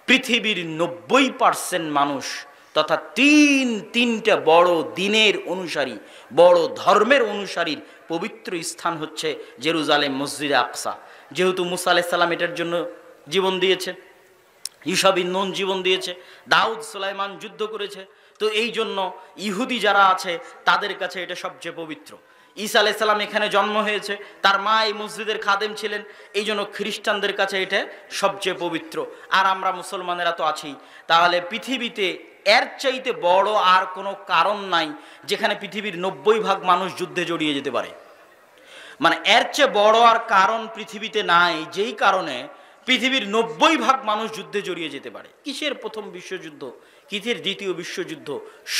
পৃথিবীর 90% মানুষ তথা তিনটা বড় দিনের অনুসারী, বড় ধর্মের অনুসারীর পবিত্র স্থান হচ্ছে জেরুজালেম, মসজিদে আকসা। যেহেতু মুসা আলাইহিস সালাম এটার জন্য জীবন দিয়েছে, ঈসা বিন নূন জীবন দিয়েছে, দাউদ সুলাইমান যুদ্ধ করেছে, তো এই জন্য ইহুদি যারা আছে তাদের কাছে এটা সবচেয়ে পবিত্র। ঈসা আলাইহিস সালাম এখানে জন্ম হয়েছে, তার মা এই মসজিদের খাদেম ছিলেন, এই জন্য খ্রিস্টানদের কাছে এটা সবচেয়ে পবিত্র। আর আমরা মুসলমানেরা তো আছি। তাহলে পৃথিবীতে এর চাইতে বড় আর কোনো কারণ নাই যেখানে পৃথিবীর 90% মানুষ যুদ্ধে জড়িয়ে যেতে পারে। মানে এর চেয়ে বড় আর কারণ পৃথিবীতে নাই, যেই কারণে পৃথিবীর 90% মানুষ যুদ্ধে জড়িয়ে যেতে পারে। কিসের প্রথম বিশ্বযুদ্ধ, কিসের দ্বিতীয় বিশ্বযুদ্ধ,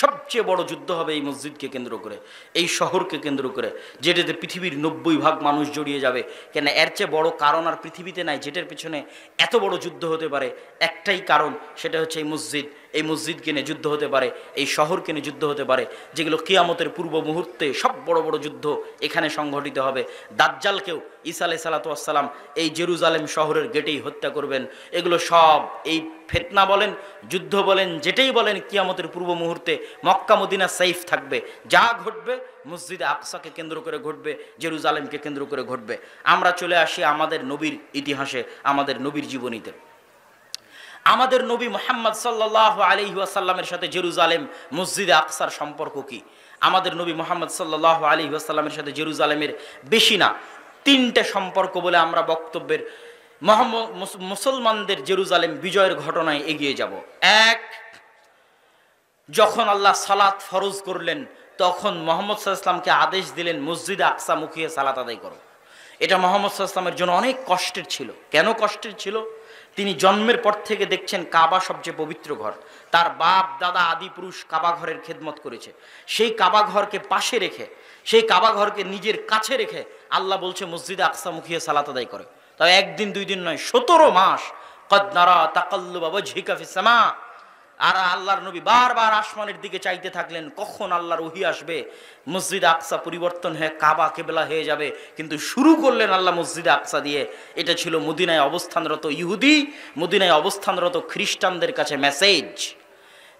সবচেয়ে বড় যুদ্ধ হবে এই মসজিদকে কেন্দ্র করে, এই শহরকে কেন্দ্র করে, যেটাতে পৃথিবীর 90% মানুষ জড়িয়ে যাবে। কেন এর চেয়ে বড় কারণ আর পৃথিবীতে নাই যেটার পিছনে এত বড় যুদ্ধ হতে পারে। একটাই কারণ, সেটা হচ্ছে এই মসজিদ। এই মসজিদকে নিয়ে যুদ্ধ হতে পারে, এই শহরকে নিয়ে যুদ্ধ হতে পারে, যেগুলো কিয়ামতের পূর্ব মুহূর্তে সব বড় বড় যুদ্ধ এখানে সংঘটিত হবে। দাজ্জালকেও ঈসা আলাইহিস সালাতু ওয়াস সালাম এই জেরুজালেম শহরের গেটেই হত্যা করবেন। এগুলো সব এই ফিতনা বলেন, যুদ্ধ বলেন, যেটাই বলেন, কিয়ামতের পূর্ব মুহূর্তে মক্কা মদিনা সেফ থাকবে। যা ঘটবে মসজিদে আকসাকে কেন্দ্র করে ঘটবে, জেরুজালেমকে কেন্দ্র করে ঘটবে। আমরা চলে আসি আমাদের নবীর ইতিহাসে, আমাদের নবীর জীবনীতে। আমাদের নবী মুহাম্মদ সাল্লাল্লাহু আলাইহি ওয়াসাল্লামের সাথে জেরুজালেম মসজিদে আকসার সম্পর্ক কি? আমাদের নবী মুহাম্মদ সাল্লাল্লাহু আলাইহি ওয়াসাল্লামের সাথে জেরুজালেমের বেশি না 3টে সম্পর্ক বলে আমরা বক্তব্যের মুসলমানদের জেরুজালেম বিজয়ের ঘটনায় এগিয়ে যাব। এক, যখন আল্লাহ সালাত ফরজ করলেন তখন মুহাম্মদ সাল্লাল্লাহু আলাইহি ওয়াসাল্লামকে আদেশ দিলেন মসজিদে আকসা মুখিয়ে সালাত আদায় করো। এটা মুহাম্মদ সাল্লাল্লাহু আলাইহি ওয়াসাল্লামের জন্য অনেক কষ্টের ছিল। কেন কষ্টের ছিল? তিনি জন্মের পর থেকে দেখছেন কাবা সবচেয়ে পবিত্র ঘর। তার বাপ দাদা আদি পুরুষ কাবা ঘরের খেদমত করেছে। সেই কাবা ঘরকে পাশে রেখে, সেই কাবা ঘরকে নিজের কাছে রেখে আল্লাহ বলছে মসজিদে আকসা মুখিয়ে সালাত আদায় করে। তাই একদিন দুই দিন নয়, 17 মাস। কদ নারা তাকাল্লুবা ওয়াজহিকা ফিস সামা। আর আল্লাহর নবী বারবার আসমানের দিকে চাইতে থাকলেন, কখন আল্লাহর ওহী আসবে, মসজিদ আকসা পরিবর্তন হয়ে কাবা কিবলা হয়ে যাবে। কিন্তু শুরু করলেন আল্লাহ মসজিদে আকসা দিয়ে। এটা ছিল মদিনায় অবস্থানরত ইহুদি, মদিনায় অবস্থানরত খ্রিস্টানদের কাছে মেসেজ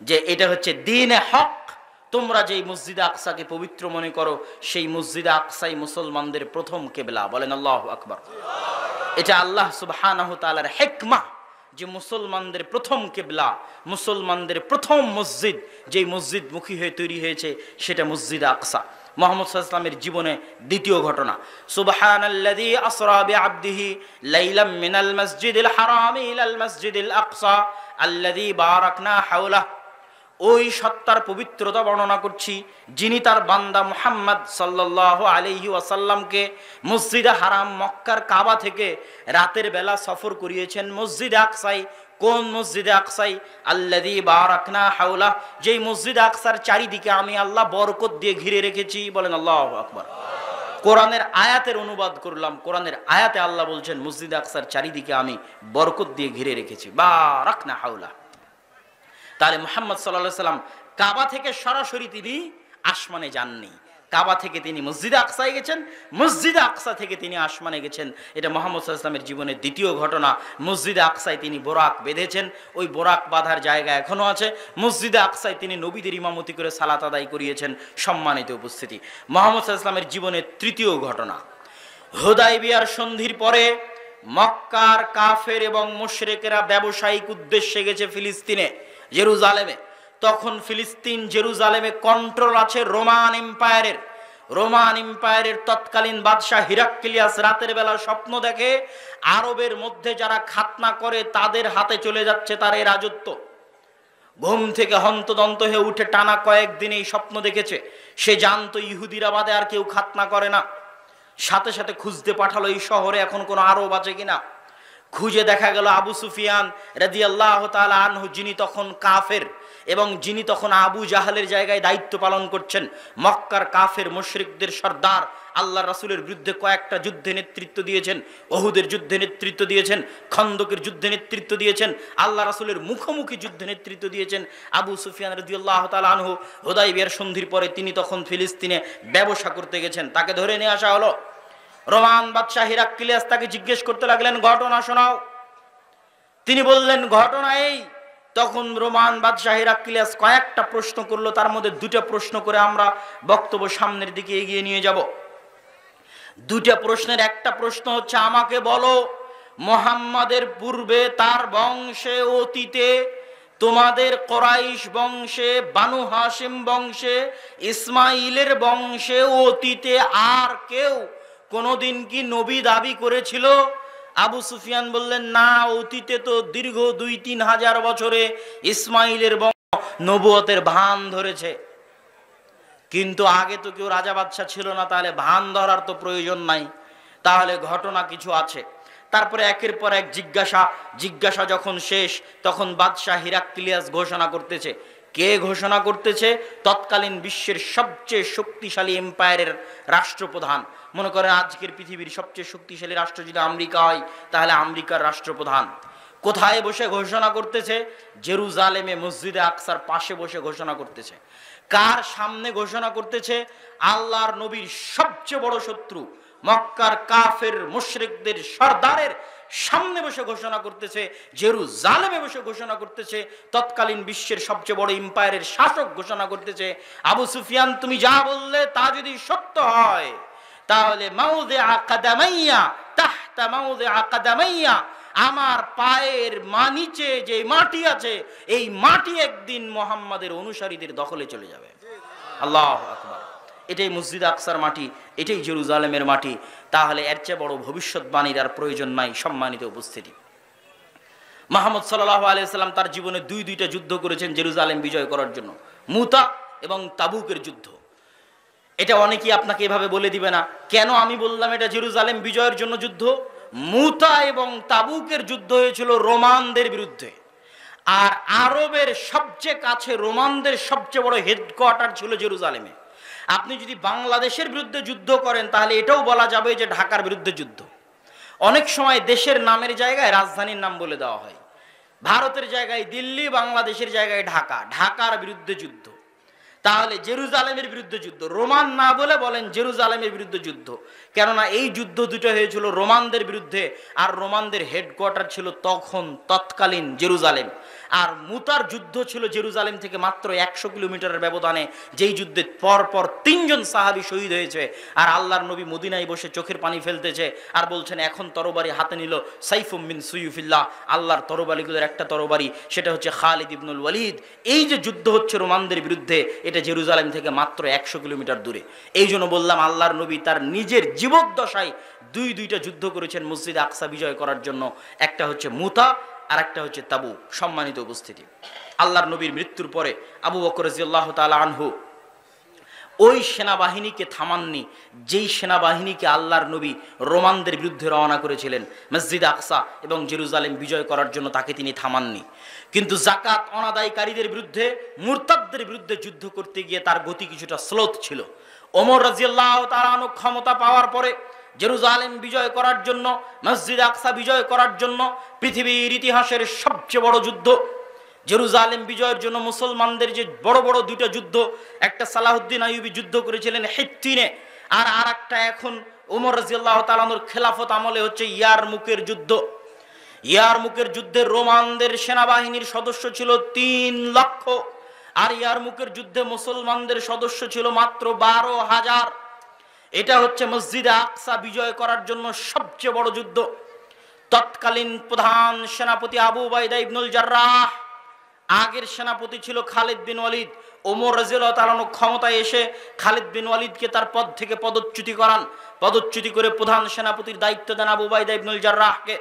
যে এটা হচ্ছে দ্বীনে হক। তোমরা যেই মসজিদে আকসাকে পবিত্র মনে করো, সেই মসজিদে আকসাই মুসলমানদের প্রথম কিবলা। বলেন আল্লাহু আকবার। এটা আল্লাহ সুবহানাহু ওয়া তাআলার হিকমা যে মুসলমানদের প্রথম কিবলা, মুসলমানদের প্রথম মসজিদ, যেই মসজিদ মুখী হয়ে তৈরি হয়েছে সেটা মসজিদ আকসা। মুহাম্মদ সাল্লাল্লাহু আলাইহি ওয়াসাল্লামের জীবনে দ্বিতীয় ঘটনা, সুবহানাল্লাযী আসরা বিআবদিহি লাইলাম মিনাল মাসজিদিল হারামি ইলাল মাসজিদিল আকসা আল্লাযী বারাকনা হাওলাহু। ওই সত্তার পবিত্রতা বর্ণনা করছি যিনি তার বান্দা মুহাম্মদ সাল্লাল্লাহু আলাইহি ওয়াসাল্লামকে মসজিদে হারাম মক্কার কাবা থেকে রাতের বেলা সফর করিয়েছেন মসজিদে আকসায়। কোন মসজিদে আকসাই? আল্লাযী বারাকনা হাওলা, যেই মসজিদে আকসার চারিদিকে আমি আল্লাহ বরকত দিয়ে ঘিরে রেখেছি। বলেন আল্লাহু আকবার। কোরআনের আয়াতের অনুবাদ করলাম। কোরআনের আয়াতে আল্লাহ বলছেন মসজিদে আকসার চারিদিকে আমি বরকত দিয়ে ঘিরে রেখেছি, বারাকনা হাওলা। তাহলে মুহাম্মদ সাল্লাল্লাহু আলাইহি ওয়াসাল্লাম কাবা থেকে সরাসরি তিনি আসমানে যাননি, কাবা থেকে তিনি মসজিদে আকসায় গেছেন, মসজিদে আকসা থেকে তিনি আসমানে গেছেন। এটা মুহাম্মদ সাল্লাল্লাহু আলাইহি ওয়াসাল্লামের জীবনের দ্বিতীয় ঘটনা। মসজিদে আকসায় তিনি বোরাক বেঁধেছেন, ওই বোরাক বাঁধার জায়গা এখনো আছে। মসজিদে আকসায় তিনি নবীদের ইমামতি করে সালাত আদায় করিয়েছেন। সম্মানিত উপস্থিতি, মুহাম্মদ সাল্লাল্লাহু আলাইহি ওয়াসাল্লামের জীবনের তৃতীয় ঘটনা, হুদায়বিয়ার সন্ধির পরে মক্কার কাফের এবং মুশরিকেরা ব্যবসায়িক উদ্দেশ্যে গেছে ফিলিস্তিনে, জেরুজালেমে। তখন ফিলিস্তিন জেরুজালেমে কন্ট্রোল আছে রোমান এম্পায়ারের। রোমান এম্পায়ারের তৎকালীন বাদশাহ হিরাক্লিয়াস রাতের বেলা স্বপ্ন দেখে আরবের মধ্যে যারা খাতনা করে তাদের হাতে চলে যাচ্ছে তার এই রাজত্ব। ঘুম থেকে হন্তদন্ত হয়ে উঠে টানা কয়েকদিন এই স্বপ্ন দেখেছে। সে জানতো ইহুদিরা বাদে আর কেউ খাতনা করে না। সাথে সাথে খুঁজতে পাঠালো এই শহরে এখন কোনো আরব আছে কিনা। খুঁজে দেখা গেল আবু সুফিয়ান রাদিয়াল্লাহু তাআলা আনহু, যিনি তখন কাফের এবং যিনি তখন আবু জাহালের জায়গায় দায়িত্ব পালন করছেন, মক্কার কাফের মুশরিকদের সর্দার, আল্লাহ রাসূলের বিরুদ্ধে কয়েকটা যুদ্ধে নেতৃত্ব দিয়েছেন, ওহুদের যুদ্ধে নেতৃত্ব দিয়েছেন, খন্দকের যুদ্ধে নেতৃত্ব দিয়েছেন, আল্লাহ রাসূলের মুখোমুখি যুদ্ধে নেতৃত্ব দিয়েছেন আবু সুফিয়ান রাদিয়াল্লাহু তাআলা আনহু। হুদায়বিয়ার সন্ধির পরে তিনি তখন ফিলিস্তিনে ব্যবসা করতে গেছেন। তাকে ধরে নিয়ে আসা হলো। রোমান বাদশাহ হিরাক্লিয়াস তাকে জিজ্ঞেস করতে লাগলেন, ঘটনা শোনাও। তিনি বললেন ঘটনা এই, তখন রোমান বাদশাহ হেরাক্লিয়াস কয়েকটা প্রশ্ন করলো, তার মধ্যে দুটা প্রশ্ন করে আমরা বক্তব্য সামনের দিকে এগিয়ে নিয়ে যাব। দুটা প্রশ্নের একটা প্রশ্ন হচ্ছে, আমাকে বলো মুহাম্মাদের পূর্বে তার বংশে অতীতে তোমাদের কোরাইশ বংশে, বানু হাশিম বংশে, ইসমাইলের বংশে অতীতে আর কেউ কোনোদিন কি নবী দাবি করেছিল? আবু সুফিয়ান বললেন, না, অতীতে তো দীর্ঘ 2-3 হাজার বছরে ইসমাইলের বংশ নবুয়তের ভান ধরেছে, কিন্তু আগে তো কেউ রাজা বাদশাহ ছিল না, তাহলে ভান ধরার তো প্রয়োজন নাই, তাহলে ঘটনা কিছু আছে। তারপরে একের পর এক জিজ্ঞাসা যখন শেষ, তখন বাদশাহ হিরাক্লিয়াস ঘোষণা করতেছে। কে ঘোষণা করতেছে? তৎকালীন বিশ্বের সবচেয়ে শক্তিশালী এম্পায়ারের রাষ্ট্রপ্রধান। মনে করেন আজকের পৃথিবীর সবচেয়ে শক্তিশালী রাষ্ট্র যদি আমেরিকা হয়, তাহলে আমেরিকার রাষ্ট্রপ্রধান কোথায় বসে ঘোষণা করতেছে? জেরুজালেমে মসজিদে আকসার পাশে বসে ঘোষণা করতেছে। কার সামনে ঘোষণা করতেছে? আল্লাহর নবীর সবচেয়ে বড় শত্রু মক্কার কাফের মুশরিকদের সর্দারের সামনে বসে ঘোষণা করতেছে, জেরুজালেমে বসে ঘোষণা করতেছে। তৎকালীন বিশ্বের সবচেয়ে বড় এম্পায়ারের শাসক ঘোষণা করতেছে, আবু সুফিয়ান তুমি যা বললে তা যদি সত্য হয়, তাহলে মাউযিআ কাদামাইয়া তাহতা মাউযিআ কাদামাইয়া, আমার পায়ের নিচে যে মাটি আছে, এই মাটি একদিন মুহাম্মাদের অনুসারীদের দখলে চলে যাবে। আল্লাহু আকবার। এটাই মসজিদ আকসার মাটি, এটাই জেরুজালেমের মাটি। তাহলে এর চেয়ে বড় ভবিষ্যৎবাণীর আর প্রয়োজন নাই। সম্মানিত উপস্থিতি, মুহাম্মদ সাল্লাল্লাহু আলাইহি সাল্লাম তার জীবনে দুইটা যুদ্ধ করেছেন জেরুজালেম বিজয় করার জন্য, মুতা এবং তাবুকের যুদ্ধ। এটা অনেকেই আপনাকে এভাবে বলে দিবে না, কেন আমি বললাম এটা জেরুজালেম বিজয়ের জন্য যুদ্ধ? মুতা এবং তাবুকের যুদ্ধ হয়েছিল রোমানদের বিরুদ্ধে, আর আরবের সবচেয়ে কাছে রোমানদের সবচেয়ে বড় হেডকোয়ার্টার ছিল জেরুজালেমে। আপনি যদি বাংলাদেশের বিরুদ্ধে যুদ্ধ করেন, তাহলে এটাও বলা যাবে যে ঢাকার বিরুদ্ধে যুদ্ধ। অনেক সময় দেশের নামের জায়গায় রাজধানীর নাম বলে দেওয়া হয়। ভারতের জায়গায় দিল্লি, বাংলাদেশের জায়গায় ঢাকা, ঢাকার বিরুদ্ধে যুদ্ধ। তাহলে জেরুজালেমের বিরুদ্ধে যুদ্ধ, রোমান না বলে বলেন জেরুজালেমের বিরুদ্ধে যুদ্ধ, কেননা এই যুদ্ধ দুটো হয়েছিল রোমানদের বিরুদ্ধে, আর রোমানদের হেডকোয়ার্টার ছিল তখন তৎকালীন জেরুজালেম। আর মুতার যুদ্ধ ছিল জেরুজালেম থেকে মাত্র 100 কিলোমিটারের ব্যবধানে, যেই যুদ্ধে পরপর 3 জন সাহাবী শহীদ হয়েছে। আর আল্লাহর নবী মদিনায় বসে চোখের পানি ফেলতেছে আর বলছেন, এখন তরবারি হাতে নিল সাইফুম মিন সুয়ুফিল্লাহ, আল্লাহর তরবারিগুলোর একটা তরবারি, সেটা হচ্ছে খালিদ ইবনুল ওয়ালিদ। এই যে যুদ্ধ হচ্ছে রোমানদের বিরুদ্ধে, এটা জেরুজালেম থেকে মাত্র 100 কিলোমিটার দূরে। এই জন্য বললাম আল্লাহর নবী তার নিজের জীবদ্দশায় দুইটা যুদ্ধ করেছেন মসজিদ আকসা বিজয় করার জন্য। একটা হচ্ছে মুতা, আর একটা হচ্ছে তাবুক। সম্মানিত উপস্থিতি, আল্লাহর নবীর মৃত্যুর পরে আবু বকর রাদিয়াল্লাহু তাআলা আনহু ওই সেনাবাহিনীকে থামাননি, যেই সেনাবাহিনীকে আল্লাহর নবী রোমানদের বিরুদ্ধে রওনা করেছিলেন মসজিদ আকসা এবং জেরুজালেম বিজয় করার জন্য, তাকে তিনি থামাননি। কিন্তু যাকাত অনাদায়কারীদের বিরুদ্ধে, মুরতাদদের বিরুদ্ধে যুদ্ধ করতে গিয়ে তার গতি কিছুটা স্লোথ ছিল। ওমর রাদিয়াল্লাহু তাআলা আনহু ক্ষমতা পাওয়ার পরে জেরুজালেম বিজয় করার জন্য, মসজিদ আকসা বিজয় করার জন্য, পৃথিবীর ইতিহাসের সবচেয়ে বড় যুদ্ধ জেরুজালেম বিজয়ের জন্য মুসলমানদের যে বড় বড় দুইটা যুদ্ধ, একটা সালাহুদ্দিন আইয়ুবী যুদ্ধ করেছিলেন হিত্তিনে, আর আরেকটা এখন ওমর রাদিয়াল্লাহু তাআলা আনহুর খেলাফত আমলে হচ্ছে ইয়ারমুকের যুদ্ধ। ইয়ারমুকের যুদ্ধে রোমানদের সেনাবাহিনীর সদস্য ছিল 3 লক্ষ, আর ইয়ারমুকের যুদ্ধে মুসলমানদের সদস্য ছিল মাত্র 12,000। এটা হচ্ছে মসজিদে আকসা বিজয় করার জন্য সবচেয়ে বড় যুদ্ধ। তৎকালীন প্রধান সেনাপতি আবু উবাইদা ইবনুল জাররাহ, আগের সেনাপতি ছিল খালিদ বিন ওয়ালিদ। ওমর রাদিয়াল্লাহু তাআলা ক্ষমতায় এসে খালিদ বিন ওয়ালিদকে তার পদ থেকে পদচ্যুতি করান। পদচ্যুতি করে প্রধান সেনাপতির দায়িত্ব দেন আবু উবাইদা ইবনুল জাররাহকে।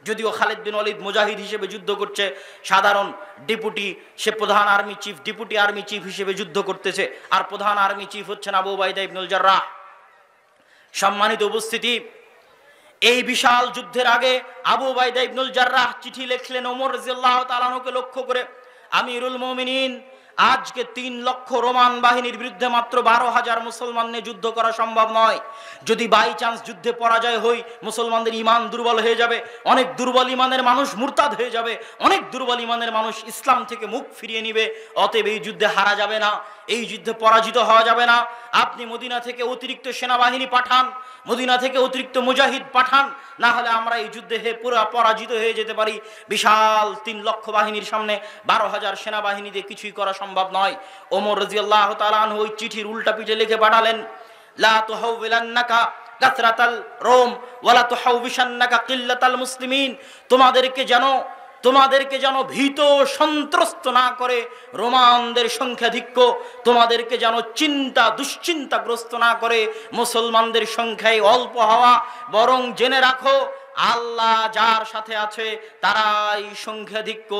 যদিও খালিদ বিন ওয়ালিদ মুজাহিদ হিসেবে যুদ্ধ করছে, সাধারণ ডেপুটি, সে প্রধান army chief, deputy army chief হিসেবে যুদ্ধ করতেছে, আর প্রধান আর্মি চিফ হচ্ছেন আবু উবাইদা ইবনুল জাররাহ। সম্মানিত উপস্থিতি, এই বিশাল যুদ্ধের আগে আবু উবাইদা ইবনুল জাররাহ চিঠি লিখলেন ওমর রাদিয়াল্লাহু তাআলা আনহুকে লক্ষ্য করে, আমিরুল মুমিনিন, আজকে 3 লক্ষ রোমান বাহিনীর বিরুদ্ধে মাত্র 12,000 মুসলমান নিয়ে যুদ্ধ করা সম্ভব নয়। যদি বাই চান্স যুদ্ধে পরাজয় হই, মুসলমানদের ইমান দুর্বল হয়ে যাবে, অনেক দুর্বল ইমানের মানুষ মুরতাদ হয়ে যাবে, অনেক দুর্বল ইমানের মানুষ ইসলাম থেকে মুখ ফিরিয়ে নিবে। অতএব এই যুদ্ধে হারা যাবে না, এই যুদ্ধে পরাজিত হওয়া যাবে না। আপনি মদিনা থেকে অতিরিক্ত সেনাবাহিনী পাঠান, মদিনা থেকে অতিরিক্ত মুজাহিদ পাঠান, না হলে আমরা এই যুদ্ধে পুরো পরাজিত হয়ে যেতে পারি। বিশাল 3 লক্ষ বাহিনীর সামনে 12,000 সেনাবাহিনী দিয়ে কিছুই করা সম্ভব নয়। ওমর রাদিয়াল্লাহু তাআলা আনহু ওই চিঠির উল্টা পিঠে লিখে পাঠালেন, লা তুহাউবিলান্নাকা কাসরাতাল রোম ওয়ালা তুহাউবিশান্নাকা কিল্লাতাল মুসলিমিন। তোমাদেরকে যেন ভীত সন্ত্রস্ত না করে রোমানদের সংখ্যাধিক্য, তোমাদেরকে যেন দুশ্চিন্তাগ্রস্ত না করে মুসলমানদের সংখ্যায় অল্প হওয়া, বরং জেনে রাখো আল্লাহ যার সাথে আছে তারাই সংখ্যাধিক্য,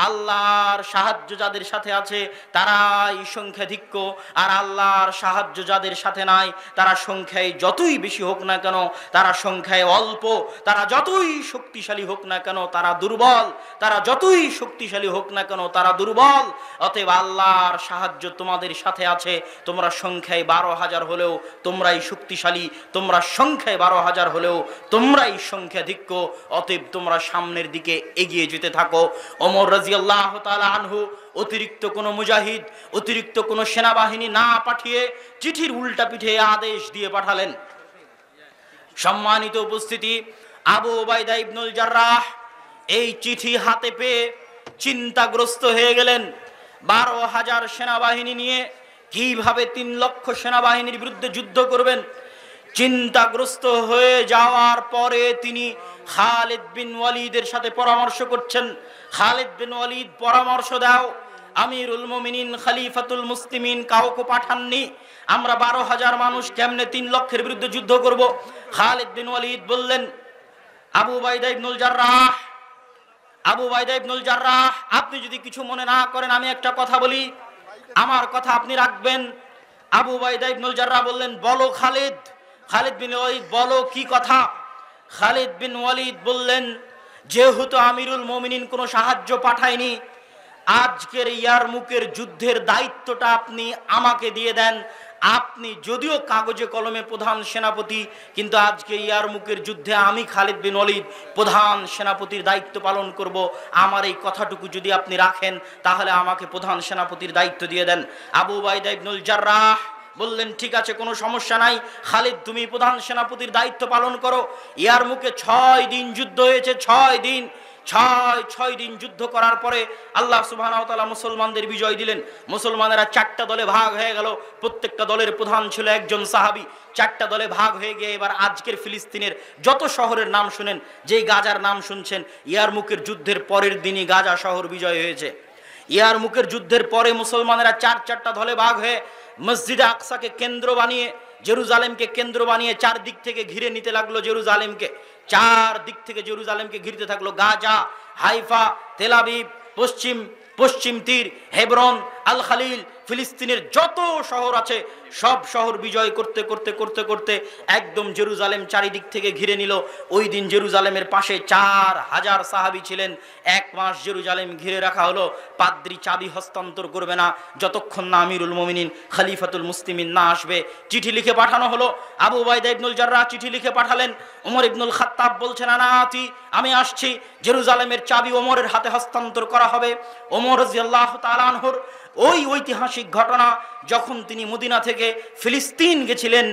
আল্লাহর সাহায্য যাদের সাথে আছে তারাই সংখ্যাধিক্য, আর আল্লাহর সাহায্য যাদের সাথে নাই তারা সংখ্যায় যতই বেশি হোক না কেন তারা সংখ্যায় অল্প, তারা যতই শক্তিশালী হোক না কেন তারা দুর্বল, তারা যতই শক্তিশালী হোক না কেন তারা দুর্বল। অতএব আল্লাহর সাহায্য তোমাদের সাথে আছে। তোমরা সংখ্যায় 12,000 হলেও তোমরাই শক্তিশালী, তোমরা সংখ্যায় 12,000 হলেও তোমরাই সংখ্যাধিক্য। অতএব তোমরা সামনের দিকে এগিয়ে যেতে থাকো। ওমর রাদিয়াল্লাহু তাআলা আনহু অতিরিক্ত কোনো মুজাহিদ, অতিরিক্ত কোনো সেনাবাহিনী না পাঠিয়ে চিঠির উল্টা পিঠে আদেশ দিয়ে পাঠালেন। সম্মানিত উপস্থিতি, আবু উবাইদা ইবনুল জাররাহ এই চিঠি হাতে পেয়ে চিন্তাগ্রস্ত হয়ে গেলেন। 12,000 সেনাবাহিনী নিয়ে কিভাবে 3 লক্ষ সেনাবাহিনীর বিরুদ্ধে যুদ্ধ করবেন। চিন্তাগ্রস্ত হয়ে যাওয়ার পরে তিনি খালিদ বিন ওয়ালিদের সাথে পরামর্শ করছেন। খালিদ বিন ওয়ালিদ পরামর্শ দাও, আমিরুল মুমিনিন খলিফাতুল মুসলিমিন কাউকে পাঠাননি, আমরা 12,000 মানুষ কেমনে 3 লক্ষের বিরুদ্ধে যুদ্ধ করব। খালিদ বিন ওয়ালিদ বললেন, আবু উবাইদা ইবনুল জাররাহ, আপনি যদি কিছু মনে না করেন আমি একটা কথা বলি, আমার কথা আপনি রাখবেন। আবু উবাইদা ইবনুল জাররাহ বললেন, বলো খালিদ। খালিদ বিন ওয়ালিদ, বলো কি কথা? খালিদ বিন ওয়ালিদ বললেন, যেহেতু আমিরুল মুমিনিন কোনো সাহায্য পাঠায়নি, আজকের ইয়ারমুকের যুদ্ধের দায়িত্বটা আপনি আমাকে দিয়ে দেন। আপনি যদিও কাগজে কলমে প্রধান সেনাপতি, কিন্তু আজকে ইয়ারমুকের যুদ্ধে আমি খালিদ বিন ওয়ালিদ প্রধান সেনাপতির দায়িত্ব পালন করব। আমার এই কথাটুকু যদি আপনি রাখেন তাহলে আমাকে প্রধান সেনাপতির দায়িত্ব দিয়ে দেন। আবু উবাইদা ইবনুল জাররাহ বললেন, ঠিক আছে, কোনো সমস্যা নাই, খালিদ তুমি প্রধান সেনাপতির দায়িত্ব পালন করো। ইয়ারমুকে 6 দিন যুদ্ধ হয়েছে, 6 দিন। 6 দিন যুদ্ধ করার পরে আল্লাহ সুবহানাহু ওয়া তাআলা মুসলমানদের বিজয় দিলেন। মুসলমানেরা 4টা দলে ভাগ হয়ে গেল, প্রত্যেকটা দলের প্রধান ছিল একজন সাহাবী। 4টা দলে ভাগ হয়ে গিয়ে এবার আজকের ফিলিস্তিনের যত শহরের নাম শুনেন, যেই গাজার নাম শুনছেন, ইয়ারমুকের যুদ্ধের পরের দিনই গাজা শহর বিজয় হয়েছে। ইয়ারমুকের যুদ্ধের পরে মুসলমানেরা 4টা দলে ভাগ হয়ে মসজিদে আকসাকে কেন্দ্র বানিয়ে, জেরুজালেমকে কেন্দ্র বানিয়ে 4 দিক থেকে ঘিরে নিতে লাগলো জেরুজালেমকে। 4 দিক থেকে জেরুজালেমকে ঘিরতে থাকলো। গাজা, হাইফা, তেল আবিব, পশ্চিম তীর, হেবরন, আল খালিল, ফিলিস্তিনের যত শহর আছে সব শহর বিজয় করতে করতে করতে করতে একদম জেরুজালেম চারিদিক থেকে ঘিরে নিল। ওই দিন জেরুজালেমের পাশে 4,000 সাহাবী ছিলেন। 1 মাস জেরুজালেম ঘিরে রাখা হলো। পাদ্রী চাবি হস্তান্তর করবে না যতক্ষণ না আমিরুল মুমিনিন খলিফাতুল মুসলিমিন না আসবে। চিঠি লিখে পাঠানো হলো। আবু উবাইদা ইবনুল জাররাহ চিঠি লিখে পাঠালেন। ওমর ইবনুল খাত্তাব বলছেন, আনাতি, আমি আসছি, জেরুজালেমের চাবি ওমরের হাতে হস্তান্তর করা হবে। ওমর রাদিয়াল্লাহু তাআলা আনহুর ওই ঐতিহাসিক ঘটনা, যখন তিনি মদিনা থেকে ফিলিস্তিন গেছিলেন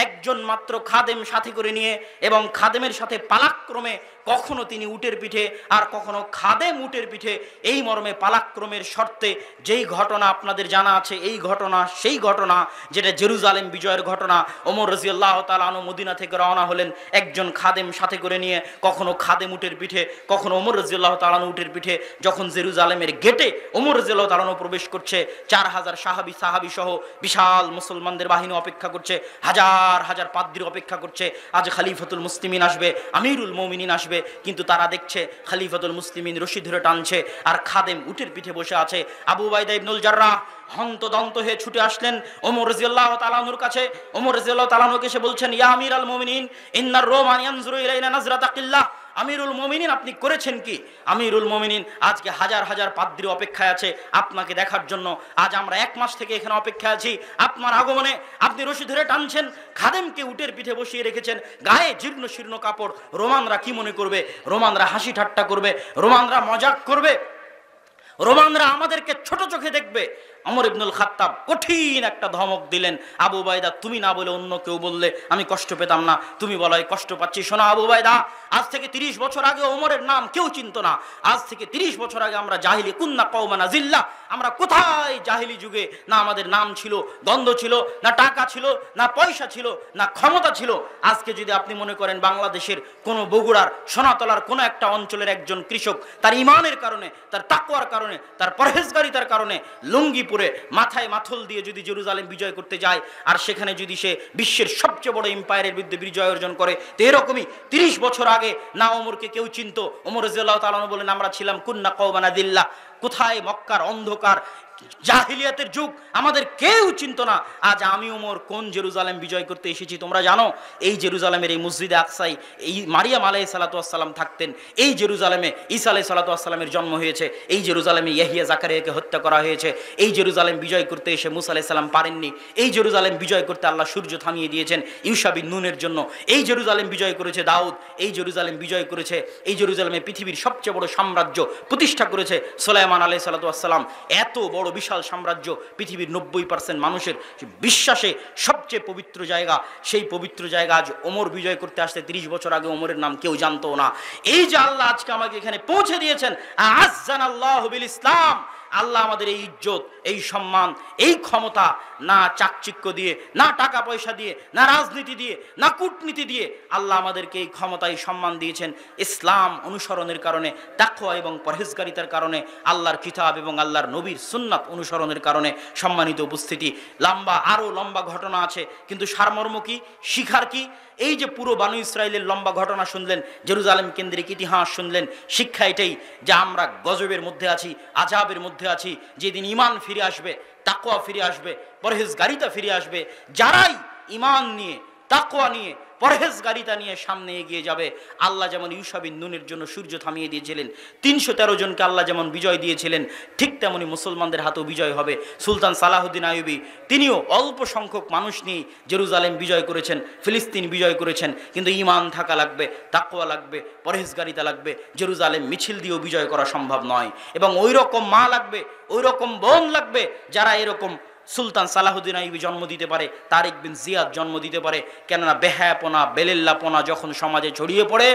একজন মাত্র খাদেম সাথে করে নিয়ে, এবং খাদেমের সাথে পালাক্রমে কখনো তিনি উটের পিঠে আর কখনো খাদেম উটের পিঠে, এই মর্মে পালাক্রমের শর্তে যেই ঘটনা আপনাদের জানা আছে, এই ঘটনা সেই ঘটনা যেটা জেরুজালেম বিজয়ের ঘটনা। ওমর রাদিয়াল্লাহু তাআলা আনহু মদিনা থেকে রওনা হলেন একজন খাদেম সাথে করে নিয়ে, কখনো খাদেম উটের পিঠে, কখনো ওমর রাদিয়াল্লাহু তাআলা আনহু উটের পিঠে। যখন জেরুজালেমের গেটে ওমর রাদিয়াল্লাহু তাআলা আনহু প্রবেশ করছে, 4,000 সাহাবী সহ বিশাল মুসলমানদের বাহিনী অপেক্ষা করছে, হাজার হাজার পাদ্রী অপেক্ষা করছে, আজ খলিফাতুল মুসলিমিন আসবে, আমিরুল মুমিনিন আসবে। কিন্তু তারা দেখছে খলিফাতুল মুসলিমিন রশি ধরে টানছে আর খাদেম উটের পিঠে বসে আছে। আবু উবাইদা ইবনুল জাররাহ হন্তদন্ত হয়ে ছুটে আসলেন ওমর রাদিয়াল্লাহু তাআলা আনহুর কাছে। ওমর রাদিয়াল্লাহু তাআলা আনহুকে এসে বলছেন, ইয়া আমিরাল মুমিনিন, ইন্নার রোমান ইয়ানজুরু ইলাইনা নাজরাতা কিল্লাহ। আমিরুল মুমিনিন, আপনি করেছেন কি? আমিরুল মুমিনিন, আজকে হাজার হাজার পাদ্রী অপেক্ষায় আছে আপনাকে দেখার জন্য। আজ আমরা 1 মাস থেকে এখানে অপেক্ষা আছি আপনার আগমনে। আপনি রশি ধরে টানছেন, খাদেমকে উটের পিঠে বসিয়ে রেখেছেন, গায়ে জীর্ণ শীর্ণ কাপড়। রোমানরা কি মনে করবে? রোমানরা হাসি ঠাট্টা করবে, রোমানরা মজাক করবে, রোমানরা আমাদেরকে ছোট চোখে দেখবে। ওমর ইবনুল খাত্তাব কঠিন একটা ধমক দিলেন, আবু উবাইদা তুমি না বলে অন্য কেউ বললে আমি কষ্ট পেতাম না, তুমি বলাই কষ্ট পাচ্ছি। শোনো আবু উবাইদা, আজ থেকে 30 বছর আগে ওমরের নাম কেউ চিনতো না। আজ থেকে 30 বছর আগে আমরা জাহিলি কুন্না কওমানা জিল্লা, আমরা কোথায় জাহিলি যুগে না আমাদের নাম ছিল, গন্ধ ছিল, না টাকা ছিল, না পয়সা ছিল, না ক্ষমতা ছিল। আজকে যদি আপনি মনে করেন বাংলাদেশের কোনো বগুড়ার সোনাতলার কোনো একটা অঞ্চলের একজন কৃষক তার ইমানের কারণে, তার তাকওয়ার কারণে, তার পরহেজগারিতার কারণে লুঙ্গি পরে মাথায় মাথল দিয়ে যদি জেরুজালেম বিজয় করতে যায়, আর সেখানে যদি সে বিশ্বের সবচেয়ে বড় এম্পায়ারের বিরুদ্ধে বিজয় অর্জন করে, তো এরকমই 30 বছর আগে না ওমরকে কেউ চিনতো। ওমর রাদিয়াল্লাহু তাআলা আনহু বলেন আমরা ছিলাম কুন্না কওমানা দিল্লাহ, কোথায় মক্কার অন্ধকার জাহিলিয়াতের যুগ, আমাদের কেউ চিনতো না। আজ আমি ওমর কোন জেরুজালেম বিজয় করতে এসেছি তোমরা জানো? এই জেরুজালেমের এই মসজিদে আকসাই এই মারিয়াম আলাইহিস সালাতু ওয়াস সালাম থাকতেন, এই জেরুজালেমে ঈসা আলাইহিস সালাতু ওয়াস সালামের জন্ম হয়েছে, এই জেরুজালেমে ইয়াহিয়া জাকারিয়াকে হত্যা করা হয়েছে, এই জেরুজালেম বিজয় করতে এসে মুসা আলাইহিস সালাম পারেননি, এই জেরুজালেম বিজয় করতে আল্লাহ সূর্য থামিয়ে দিয়েছেন ইউশা বিন নুনের জন্য, এই জেরুজালেম বিজয় করেছে দাউদ, এই জেরুজালেম বিজয় করেছে, এই জেরুজালেমে পৃথিবীর সবচেয়ে বড় সাম্রাজ্য প্রতিষ্ঠা করেছে সুলাইমান আলাইহিস সালাতু ওয়াস সালাম। এত বড় বিশাল সাম্রাজ্য, পৃথিবীর 90% মানুষের বিশ্বাসে সবচেয়ে পবিত্র জায়গা, সেই পবিত্র জায়গা আজ ওমর বিজয় করতে আসতে 30 বছর আগে ওমরের নাম কেউ জানতো না। এই যে আল্লাহ আজকে আমাকে এখানে পৌঁছে দিয়েছেন, আযযানাল্লাহু বিল ইসলাম, আল্লাহ আমাদের এই ইজ্জত, এই সম্মান, এই ক্ষমতা না চাকচিক্য দিয়ে, না টাকা পয়সা দিয়ে, না রাজনীতি দিয়ে, না কূটনীতি দিয়ে, আল্লাহ আমাদেরকে এই ক্ষমতা, এই সম্মান দিয়েছেন ইসলাম অনুসরণের কারণে, তাকওয়া এবং পরহেজগারিতার কারণে, আল্লাহর কিতাব এবং আল্লাহর নবীর সুন্নাত অনুসরণের কারণে। সম্মানিত উপস্থিতি, আরো লম্বা ঘটনা আছে, কিন্তু সারমর্ম কি, শিখার কি? এই যে পুরো বানু ইসরাইলের লম্বা ঘটনা শুনলেন, জেরুজালেম কেন্দ্রিক ইতিহাস শুনলেন, শিক্ষা এটাই যে আমরা গজবের মধ্যে আছি, আযাবের মধ্যে আছি। যেদিন ঈমান ফিরে আসবে, তাকওয়া ফিরে আসবে, পরহেজগারিতা ফিরে আসবে, যারাই ঈমান নিয়ে, তাকওয়া নিয়ে, পরহেজগারিতা নিয়ে সামনে এগিয়ে যাবে, আল্লাহ যেমন ইউশা বিন নুনের জন্য সূর্য থামিয়ে দিয়েছিলেন, 313 জনকে আল্লাহ যেমন বিজয় দিয়েছিলেন, ঠিক তেমনি মুসলমানদের হাতেও বিজয় হবে। সুলতান সালাহুদ্দিন আইয়ুবী তিনিও অল্প সংখ্যক মানুষ নিয়ে জেরুজালেম বিজয় করেছেন, ফিলিস্তিন বিজয় করেছেন, কিন্তু ঈমান থাকা লাগবে, তাকওয়া লাগবে, পরহেজগারিতা লাগবে। জেরুজালেম মিছিল দিয়েও বিজয় করা সম্ভব নয়, এবং ওই রকম মা লাগবে, ওই রকম বোন লাগবে যারা এরকম সুলতান সালাহুদ্দিন আইয়ুবী জন্ম দিতে পারে, তারিক বিন জিয়াদ জন্ম দিতে পারে। কেননা বেহায়াপনা, বেলেল্লাপনা যখন সমাজে ছড়িয়ে পড়ে,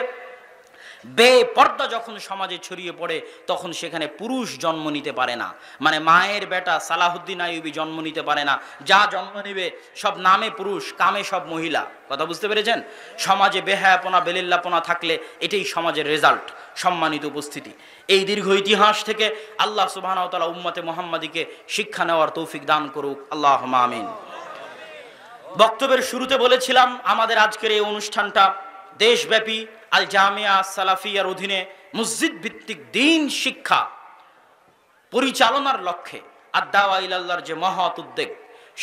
বেপর্দা যখন সমাজে ছড়িয়ে পড়ে, তখন সেখানে পুরুষ জন্ম নিতে পারে না। মানে মায়ের বেটা সালাহুদ্দিন আইয়ুবী জন্ম নিতে পারে না, যা জন্ম নিবে সব নামে পুরুষ, কামে সব মহিলা। কথা বুঝতে পেরেছেন? সমাজে বেহায়াপনা, বেলেল্লাপনা থাকলে এটাই সমাজের রেজাল্ট। সম্মানিত উপস্থিতি, এই দীর্ঘ ইতিহাস থেকে আল্লাহ সুবহানাহু ওয়া তাআলা উম্মতে মুহাম্মাদিকে শিক্ষা নেওয়ার তৌফিক দান করুক, আল্লাহুম্মা আমিন। বক্তব্যের শুরুতে বলেছিলাম আমাদের আজকের এই অনুষ্ঠানটা দেশব্যাপী আল জামিয়া সালাফিয়ার অধীনে মসজিদ ভিত্তিক দ্বীন শিক্ষা পরিচালনার লক্ষ্যে আদ-দাওয়া ইলাল্লাহর যে মহৎ উদ্যোগ,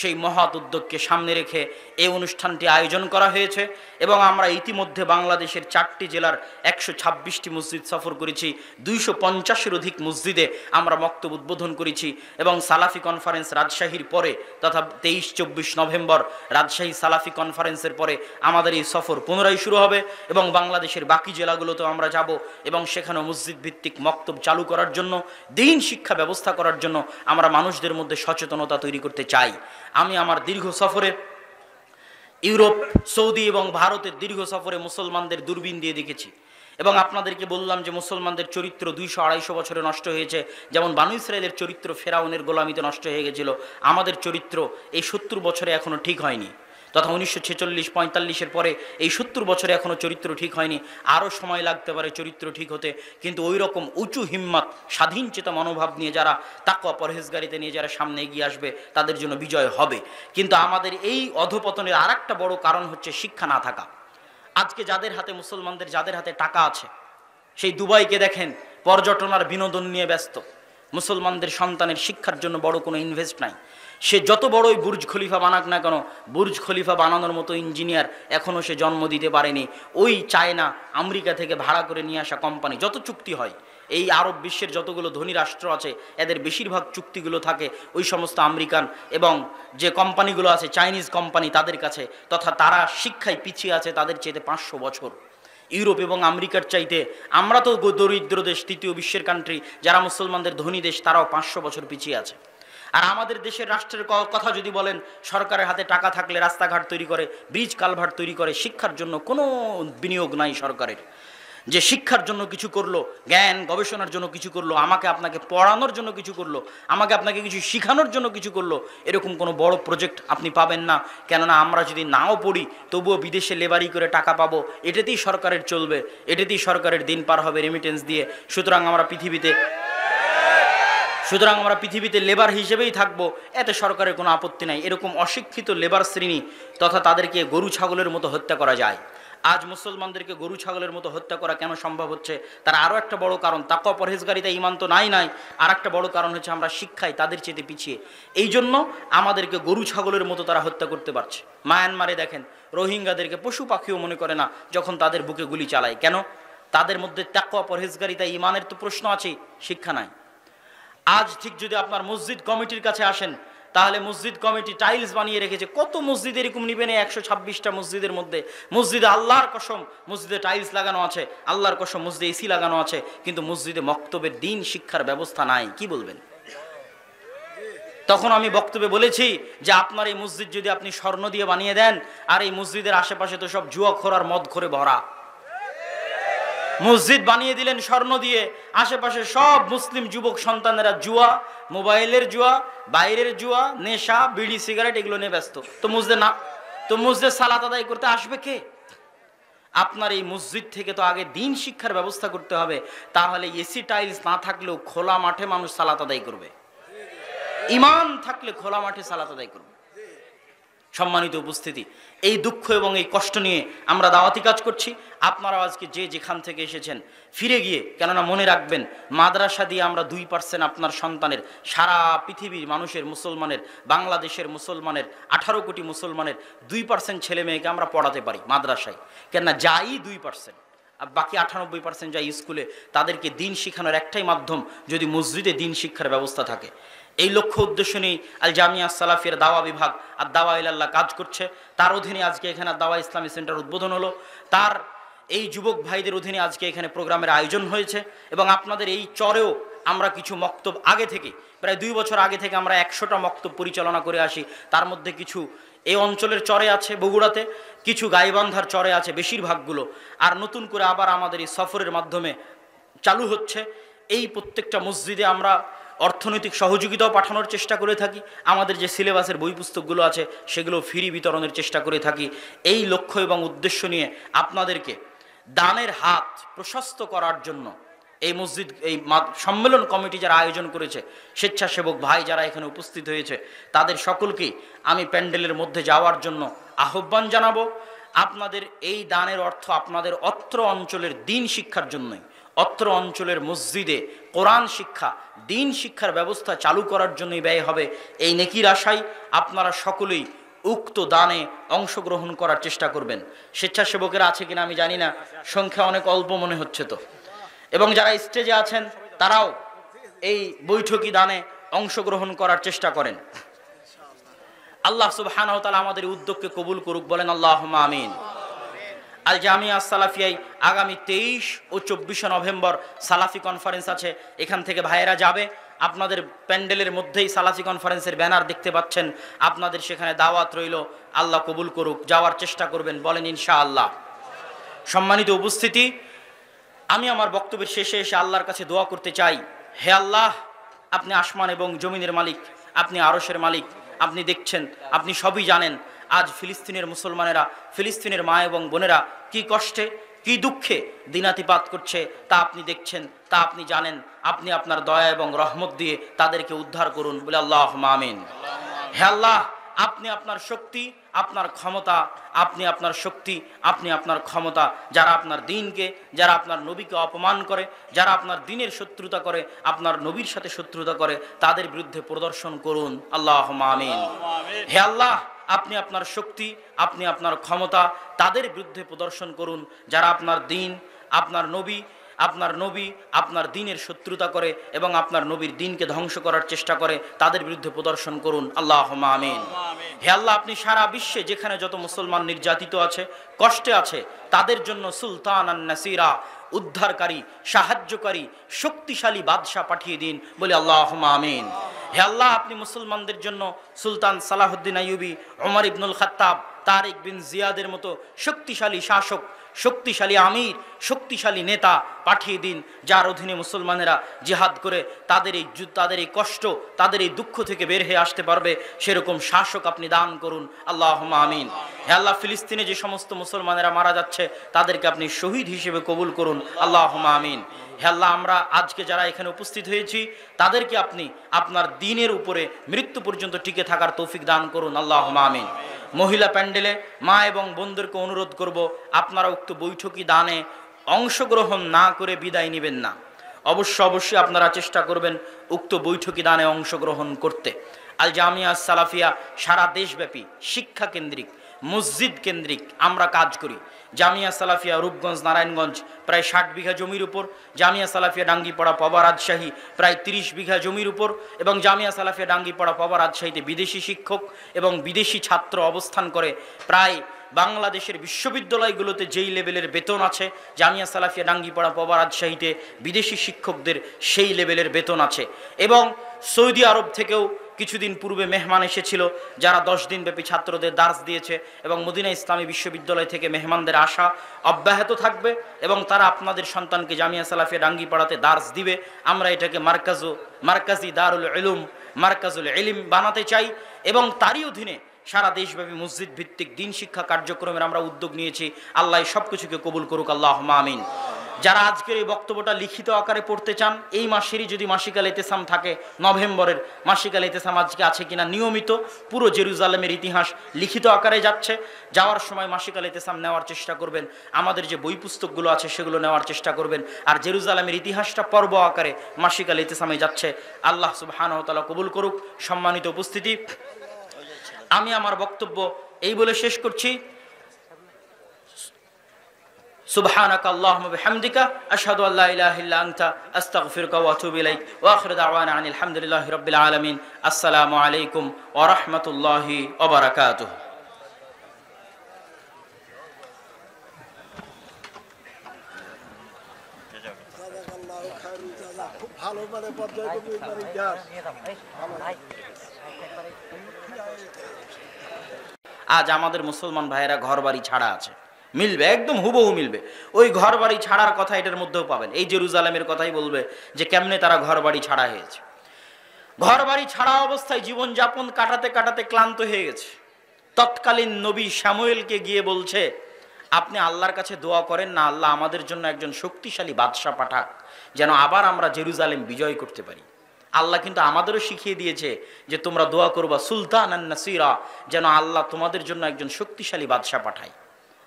সেই মহৎ উদ্যোগকে সামনে রেখে এই অনুষ্ঠানটি আয়োজন করা হয়েছে। এবং আমরা ইতিমধ্যে বাংলাদেশের 4টি জেলার 126টি মসজিদ সফর করেছি, 250-এর অধিক মসজিদে আমরা বক্তব্য উদ্বোধন করেছি। এবং সালাফি কনফারেন্স রাজশাহীর পরে, তথা 23-24 নভেম্বর রাজশাহী সালাফি কনফারেন্সের পরে আমাদের এই সফর পুনরায় শুরু হবে, এবং বাংলাদেশের বাকি জেলাগুলোতেও আমরা যাব, এবং সেখানেও মসজিদ ভিত্তিক মক্তব চালু করার জন্য, দ্বীন শিক্ষা ব্যবস্থা করার জন্য আমরা মানুষদের মধ্যে সচেতনতা তৈরি করতে চাই। আমি আমার দীর্ঘ সফরে ইউরোপ, সৌদি এবং ভারতের দীর্ঘ সফরে মুসলমানদের দূরবীন দিয়ে দেখেছি, এবং আপনাদেরকে বললাম যে মুসলমানদের চরিত্র 200-250 বছরে নষ্ট হয়েছে। যেমন বানু ইসরাইলের চরিত্র ফেরাউনের গোলামিতে নষ্ট হয়ে গেছিল, আমাদের চরিত্র এই 70 বছরে এখনো ঠিক হয়নি, তথা 1946-45-এর পরে এই 70 বছরে এখনো চরিত্র ঠিক হয়নি। আরও সময় লাগতে পারে চরিত্র ঠিক হতে, কিন্তু ওই রকম উঁচু হিম্মত, স্বাধীন চেতা মনোভাব নিয়ে যারা, তাকওয়া পরহেজগারিতা নিয়ে যারা সামনে এগিয়ে আসবে, তাদের জন্য বিজয় হবে। কিন্তু আমাদের এই অধপতনের আর একটা বড় কারণ হচ্ছে শিক্ষা না থাকা। আজকে যাদের হাতে, মুসলমানদের যাদের হাতে টাকা আছে, সেই দুবাইকে দেখেন পর্যটন আর বিনোদন নিয়ে ব্যস্ত। মুসলমানদের সন্তানের শিক্ষার জন্য বড় কোনো ইনভেস্ট নাই। সে যত বড়ই বুর্জ খলিফা বানাক না কেন, বুর্জ খলিফা বানানোর মতো ইঞ্জিনিয়ার এখনও সে জন্ম দিতে পারেনি। ওই চায়না, আমেরিকা থেকে ভাড়া করে নিয়ে আসা কোম্পানি, যত চুক্তি হয়, এই আরব বিশ্বের যতগুলো ধনী রাষ্ট্র আছে, এদের বেশিরভাগ চুক্তিগুলো থাকে ওই সমস্ত আমেরিকান এবং যে কোম্পানিগুলো আছে, চাইনিজ কোম্পানি, তাদের কাছে। তথা তারা শিক্ষায় পিছিয়ে আছে তাদের চাইতে 500 বছর। ইউরোপ এবং আমেরিকার চাইতে আমরা তো দরিদ্র দেশ, তৃতীয় বিশ্বের কান্ট্রি, যারা মুসলমানদের ধনী দেশ, তারাও 500 বছর পিছিয়ে আছে। আর আমাদের দেশের রাষ্ট্রের কথা যদি বলেন, সরকারের হাতে টাকা থাকলে রাস্তাঘাট তৈরি করে, ব্রিজ কালভার্ট তৈরি করে, শিক্ষার জন্য কোনো বিনিয়োগ নাই সরকারের, যে শিক্ষার জন্য কিছু করলো, জ্ঞান গবেষণার জন্য কিছু করলো, আমাকে আপনাকে পড়ানোর জন্য কিছু করলো, আমাকে আপনাকে কিছু শেখানোর জন্য কিছু করলো, এরকম কোনো বড় প্রজেক্ট আপনি পাবেন না। কেননা আমরা যদি নাও পড়ি তবুও বিদেশে লেবারি করে টাকা পাবো, এটাতেই সরকারের চলবে, এটাতেই সরকারের দিন পার হবে রেমিটেন্স দিয়ে। সুতরাং আমরা পৃথিবীতে লেবার হিসেবেই থাকবো, এতে সরকারের কোনো আপত্তি নাই। এরকম অশিক্ষিত লেবার শ্রেণী তথা তাদেরকে গরু ছাগলের মতো হত্যা করা যায়। আজ মুসলমানদেরকে গরু ছাগলের মতো হত্যা করা কেন সম্ভব হচ্ছে? তার আরও একটা বড় কারণ, তাকওয়া পরহেজগারিতা ঈমান তো নাই। আর একটা বড় কারণ হচ্ছে আমরা শিক্ষায় তাদের চেয়ে পিছিয়ে, এই জন্য আমাদেরকে গরু ছাগলের মতো তারা হত্যা করতে পারছে। মায়ানমারে দেখেন, রোহিঙ্গাদেরকে পশু পাখিও মনে করে না যখন তাদের বুকে গুলি চালায়। কেন? তাদের মধ্যে তাকওয়া পরহেজগারিতা ঈমানের তো প্রশ্ন আছেই, শিক্ষা নাই। আজ ঠিক যদি আপনার মসজিদ কমিটির কাছে আসেন, তাহলে মসজিদ কমিটি টাইলস বানিয়ে রেখেছে। কত মসজিদ এরকম নিবেন? 126টা মসজিদের মধ্যে, মসজিদে আল্লাহর কসম মসজিদে টাইলস লাগানো আছে, আল্লাহর কসম মসজিদে এসি লাগানো আছে, কিন্তু মসজিদে মক্তবের দিন শিক্ষার ব্যবস্থা নাই। কি বলবেন? তখন আমি বক্তব্যে বলেছি যে আপনার এই মসজিদ যদি আপনি স্বর্ণ দিয়ে বানিয়ে দেন, আর এই মসজিদের আশেপাশে তো সব জুয়াখোর আর মদ করে ভরা, মসজিদ বানিয়ে দিলেন স্বর্ণ দিয়ে, আশেপাশে সব মুসলিম যুবক সন্তানেরা জুয়া, মোবাইলের জুয়া, বাইরের জুয়া, নেশা, বিড়ি সিগারেট এগুলো নিয়ে ব্যস্ত, তো মসজিদে সালাত আদায় করতে আসবে কে? আপনার এই মসজিদ থেকে তো আগে দিন শিক্ষার ব্যবস্থা করতে হবে। তাহলে এসি টাইলস না থাকলেও খোলা মাঠে মানুষ সালাত আদায় করবে, ঈমান থাকলে খোলা মাঠে সালাত আদায় করবে। সম্মানিত উপস্থিতি, এই দুঃখ এবং এই কষ্ট নিয়ে আমরা দাওয়াতি কাজ করছি। আপনারা আজকে যে যেখান থেকে এসেছেন ফিরে গিয়ে, কেননা মনে রাখবেন, মাদ্রাসা দিয়ে আমরা 2% আপনার সন্তানের, সারা পৃথিবীর মানুষের, মুসলমানের, বাংলাদেশের মুসলমানের, 18 কোটি মুসলমানের 2% ছেলে মেয়েকে আমরা পড়াতে পারি মাদ্রাসায়। কেননা যাই 2%, আর বাকি 98% যায় স্কুলে। তাদেরকে দিন শিখানোর একটাই মাধ্যম, যদি মসজিদে দিন শিক্ষার ব্যবস্থা থাকে। এই লক্ষ্য উদ্দেশ্য নিয়ে আল জামিয়া সালাফিয়ার দাওয়া বিভাগ আর দাওয়া ইলাল্লাহ কাজ করছে। তার অধীনে আজকে এখানে দাওয়া ইসলামী সেন্টার উদ্বোধন হলো। তার এই যুবক ভাইদের অধীনে আজকে এখানে প্রোগ্রামের আয়োজন হয়েছে। এবং আপনাদের এই চরেও আমরা কিছু মক্তব আগে থেকে, প্রায় 2 বছর আগে থেকে আমরা 100টা মক্তব পরিচালনা করে আসি। তার মধ্যে কিছু এই অঞ্চলের চরে আছে, বগুড়াতে, কিছু গাইবান্ধার চরে আছে বেশিরভাগগুলো। আর নতুন করে আবার আমাদের এই সফরের মাধ্যমে চালু হচ্ছে। এই প্রত্যেকটা মসজিদে আমরা অর্থনৈতিক সহযোগিতাও পাঠানোর চেষ্টা করে থাকি। আমাদের যে সিলেবাসের বই পুস্তকগুলো আছে সেগুলো ফ্রি বিতরণের চেষ্টা করে থাকি। এই লক্ষ্য এবং উদ্দেশ্য নিয়ে আপনাদেরকে দানের হাত প্রশস্ত করার জন্য এই মসজিদ, এই সম্মেলন কমিটি যারা আয়োজন করেছে, স্বেচ্ছাসেবক ভাই যারা এখানে উপস্থিত হয়েছে, তাদের সকলকেই আমি প্যান্ডেলের মধ্যে যাওয়ার জন্য আহ্বান জানাবো। আপনাদের এই দানের অর্থ আপনাদের অত্র অঞ্চলের দিন শিক্ষার জন্যই, অত্র অঞ্চলের মসজিদে কোরআন শিক্ষা, দিন শিক্ষার ব্যবস্থা চালু করার জন্যই ব্যয় হবে। এই নেকির আশায় আপনারা সকলেই উক্ত দানে অংশগ্রহণ করার চেষ্টা করবেন। স্বেচ্ছাসেবকেরা আছে কিনা আমি জানি না, সংখ্যা অনেক অল্প মনে হচ্ছে তো। এবং যারা স্টেজে আছেন তারাও এই বৈঠকি দানে অংশগ্রহণ করার চেষ্টা করেন। আল্লাহ সুবহানাহু ওয়া তাআলা আমাদের উদ্যোগকে কবুল করুক, বলেন আল্লাহুম্মা আমিন। আল জামিয়া সালাফিয়ায় আগামী 23 ও 24 নভেম্বর সালাফি কনফারেন্স আছে। এখান থেকে ভাইয়েরা যাবে। আপনাদের প্যান্ডেলের মধ্যেই সালাফি কনফারেন্সের ব্যানার দেখতে পাচ্ছেন। আপনাদের সেখানে দাওয়াত রইল, আল্লাহ কবুল করুক, যাওয়ার চেষ্টা করবেন, বলেন ইনশাআল্লাহ। সম্মানিত উপস্থিতি, আমি আমার বক্তব্যের শেষে এসে আল্লাহর কাছে দোয়া করতে চাই। হে আল্লাহ, আপনি আসমান এবং জমিনের মালিক, আপনি আরশের মালিক, আপনি দেখছেন, আপনি সবই জানেন। আজ ফিলিস্তিনের মুসলমানেরা, ফিলিস্তিনের মা এবং বোনেরা কি কষ্টে, কি দুঃখে দিনাতিপাত করছে তা আপনি দেখছেন, তা আপনি জানেন। আপনি আপনার দয়া এবং রহমত দিয়ে তাদেরকে উদ্ধার করুন, বলে আল্লাহুম্মা আমিন। হে আল্লাহ, আপনি আপনার শক্তি, আপনার ক্ষমতা, আপনি আপনার শক্তি, আপনি আপনার ক্ষমতা, যারা আপনার দিনকে, যারা আপনার নবীকে অপমান করে, যারা আপনার দিনের শত্রুতা করে, আপনার নবীর সাথে শত্রুতা করে, তাদের বিরুদ্ধে প্রদর্শন করুন, আল্লাহুম্মা আমিন। হে আল্লাহ, আপনি আপনার শক্তি, আপনি আপনার ক্ষমতা তাদের বিরুদ্ধে প্রদর্শন করুন, যারা আপনার দিন, আপনার নবী, আপনার দিনের শত্রুতা করে এবং আপনার নবীর দিনকে ধ্বংস করার চেষ্টা করে, তাদের বিরুদ্ধে প্রদর্শন করুন, আল্লাহুম্মা আমিন। হে আল্লাহ, আপনি সারা বিশ্বে যেখানে যত মুসলমান নির্যাতিত আছে, কষ্টে আছে, তাদের জন্য সুলতানান নাসিরা, উদ্ধারকারী, সাহায্যকারী, শক্তিশালী বাদশা পাঠিয়ে দিন, বলে আল্লাহুম্মা আমিন। হে আল্লাহ, আপনি মুসলমানদের জন্য সুলতান সালাহুদ্দিন আইয়ুবী, ওমর ইবনুল খাত্তাব, তারিক বিন জিয়াদের মতো শক্তিশালী শাসক, শক্তিশালী আমির, শক্তিশালী নেতা পাঠিয়ে দিন, যার অধীনে মুসলমানেরা জিহাদ করে তাদের এই কষ্ট, তাদের এই দুঃখ থেকে বের হয়ে আসতে পারবে, সেরকম শাসক আপনি দান করুন। আল্লাহুম্মা আমিন। হে আল্লাহ, ফিলিস্তিনে যে সমস্ত মুসলমানেরা মারা যাচ্ছে তাদেরকে আপনি শহীদ হিসেবে কবুল করুন। আল্লাহুম্মা আমিন। হে আল্লাহ, আমরা আজকে যারা এখানে উপস্থিত হয়েছি তাদেরকে আপনি আপনার দ্বীনের উপরে মৃত্যু পর্যন্ত টিকে থাকার তৌফিক দান করুন। আল্লাহুম্মা আমিন। মহিলা প্যান্ডেলে মা এবং বোনদেরকে অনুরোধ করব, আপনারা উক্ত বৈঠকি দানে অংশগ্রহণ না করে বিদায় নেবেন না। অবশ্যই আপনারা চেষ্টা করবেন উক্ত বৈঠকি দানে অংশগ্রহণ করতে। আল জামিয়া সালাফিয়া সারা দেশব্যাপী শিক্ষা কেন্দ্রিক, মসজিদ কেন্দ্রিক আমরা কাজ করি। জামিয়া সালাফিয়া রূপগঞ্জ, নারায়ণগঞ্জ প্রায় 60 বিঘা জমির উপর, জামিয়া সালাফিয়া ডাঙ্গিপাড়া পবা রাজশাহী প্রায় 30 বিঘা জমির উপর, এবং জামিয়া সালাফিয়া ডাঙ্গিপাড়া পবা রাজশাহীতে বিদেশি শিক্ষক এবং বিদেশি ছাত্র অবস্থান করে। প্রায় বাংলাদেশের বিশ্ববিদ্যালয়গুলোতে যেই লেভেলের বেতন আছে, জামিয়া সালাফিয়া ডাঙ্গিপাড়া পবা রাজশাহীতে বিদেশি শিক্ষকদের সেই লেভেলের বেতন আছে। এবং সৌদি আরব থেকেও কিছুদিন পূর্বে মেহমান এসেছিল, যারা 10 দিন ব্যাপী ছাত্রদের দার্স দিয়েছে, এবং মদিনা ইসলামী বিশ্ববিদ্যালয় থেকে মেহমানদের আসা অব্যাহত থাকবে, এবং তারা আপনাদের সন্তানকে জামিয়া সালাফিয়া ডাঙ্গিপাড়াতে দার্স দিবে। আমরা এটাকে মার্কাজি দারুল ইলুম, মার্কাজুল ইলম বানাতে চাই, এবং তারই অধীনে সারা দেশব্যাপী মসজিদ ভিত্তিক দিন শিক্ষা কার্যক্রমের আমরা উদ্যোগ নিয়েছি। আল্লাহ সব কিছুকে কবুল করুক। আল্লাহুম্মা আমিন। যারা আজকের এই বক্তব্যটা লিখিত আকারে পড়তে চান, এই মাসেরই যদি মাসিকাল ইতিসাম থাকে, নভেম্বরের মাসিকাল ইতিসাম আজকে আছে কিনা, নিয়মিত পুরো জেরুজালেমের ইতিহাস লিখিত আকারে যাচ্ছে। যাওয়ার সময় মাসিকাল ইতিসাম নেওয়ার চেষ্টা করবেন, আমাদের যে বই পুস্তকগুলো আছে সেগুলো নেওয়ার চেষ্টা করবেন। আর জেরুজালেমের ইতিহাসটা পর্ব আকারে মাসিকাল ইতিসামে যাচ্ছে। আল্লাহ সুবহানাহু ওয়া তাআলা কবুল করুক। সম্মানিত উপস্থিতি, আমি আমার বক্তব্য এই বলে শেষ করছি। সুবহানাকা আল্লাহুম্মা বিহামদিকা আশহাদু আল্লা ইলাহা ইল্লা আনতা আস্তাগফিরুকা ওয়া আতুবু ইলাইক ওয়া আখিরু দাওয়ানা আনিল হামদুলিল্লাহি রাব্বিল আলামিন। আসসালামু আলাইকুম ওয়া রাহমাতুল্লাহি ওয়া বারাকাতুহু। খুব ভালো, মানে পর্যায়ক্রমে আজ আমাদের মুসলমান ভাইয়েরা ঘর বাড়ি ছাড়া আছে, মিলবে, একদম হুবহু মিলবে। ওই ঘর বাড়ি ছাড়ার কথা এটার মধ্যেও পাবেন। এই জেরুজালেমের কথাই বলবে যে কেমনে তারা ঘর বাড়ি ছাড়া হয়েছে। ঘর বাড়ি ছাড়া অবস্থায় জীবনযাপন কাটাতে কাটাতে ক্লান্ত হয়ে গেছে। তৎকালীন নবী শামুয়েলকে গিয়ে বলছে, আপনি আল্লাহর কাছে দোয়া করেন না, আল্লাহ আমাদের জন্য একজন শক্তিশালী বাদশা পাঠাক, যেন আবার আমরা জেরুজালেম বিজয় করতে পারি। আল্লাহ কিন্তু আমাদেরও শিখিয়ে দিয়েছে যে তোমরা দোয়া করবা সুলতানান নাসিরা, যেন আল্লাহ তোমাদের জন্য একজন শক্তিশালী বাদশা পাঠায়।